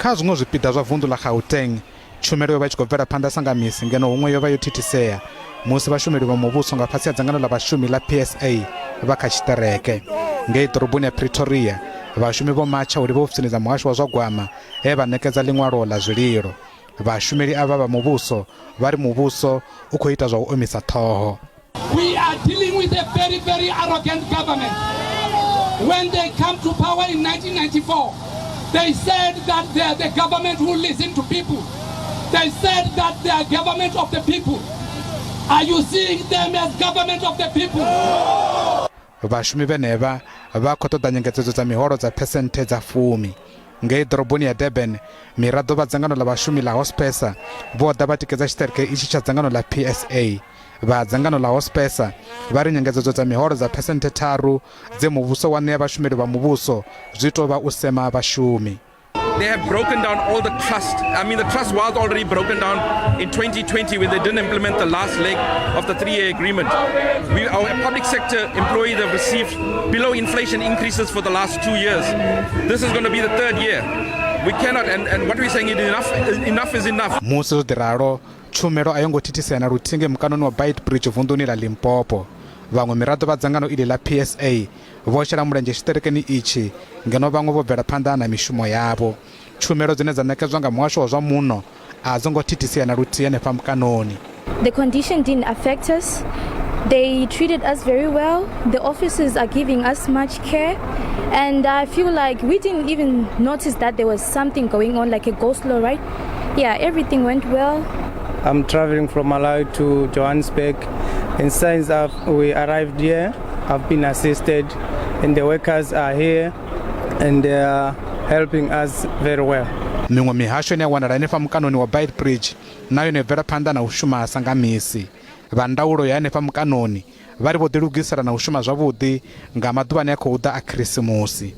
kha zwiṅwe zwipiḓa zwa vunḓu ḽa Gauteng tshumelo yo vha tshi khou bvela phanḓa sa nga misi ngeno huṅwe yo vha yo thithisea musi vhashumeli vha muvhuso nga fhasi ha dzangano ḽa vhashumi ḽa PSA vha kha tshiṱereke. Ngei ḓoroboni ya Pretoria vhashumi vho matsha uri vha ofisini dza muhasho wa zwa gwama he vha ṋekedza ḽiṅwalo ḽa zwililo. Vhashumeli ava vha muvhuso vha ri muvhuso u khou ita zwa u omisa ṱhoho. We are dealing with a very, very arrogant government. When they come to power in 1994, they said that they are the government who listen to people. They said that they are government of the people. Are you seeing them as government of the people? Vhashumi vhenevha vha khou ṱoḓa nyengedzedzo dza miholo dza phesenthe dza 10. Ngei ḓoroboni ya Durban miraḓo vha dzangano ḽa vhashumi ḽa Hospesa vho ḓa vha tikedza tshiṱereke itshi tsha dzangano ḽa PSA. Vha dzangano ḽa Hospesa vha ri nyengedzedzo dza miholo dza phesenthe 3 dze muvhuso wa ṋea vhashumeli vha muvhuso zwi tou vha u sema vhashumi. They have broken down all the trust. I mean, the trust was already broken down in 2020 when they didn't implement the last leg of the 3-year agreement. Our public sector employees have received below inflation increases for the last 2 years. This is going to be the 3rd year. We cannot, and what we're saying is enough is enough. Musi zwo ḓiralo tshumelo a yo ngo thithisea na luthinge mukanoni wa Beitbridge vunḓuni ḽa Limpopo. Vhaṅwe miraḓo vha dzangano iḽi ḽa PSA vho shela mulenzhe tshiṱerekeni itshi ngeno vhaṅwe vho bvela phanḓa na mishumo yavho. Tshumelo dzine dza ṋekedzwa nga muhasho wa zwa muno a dzo ngo thithisea na luthihi henefha mukanoni. The condition didn't affect us. They treated us very well. The officers are giving us much care. And I feel like we didn't even notice that there was something going on, like a go-slow, right? Yeah, everything went well. I'm traveling from Malawi to Johannesburg. And since we arrived here, I've been assisted. And the workers are here. And they are helping us very well. Miṅwe mihasho ine ya wanala henefha mukanoni wa Beitbridge nayo ine bvela phanḓa na u shuma sa nga misi. Vha ndaulo ya henefha mukanoni vha ri vho ḓilugisela na u shuma zwavhuḓi nga maḓuvha ane a khou ḓa a Khirisimusi.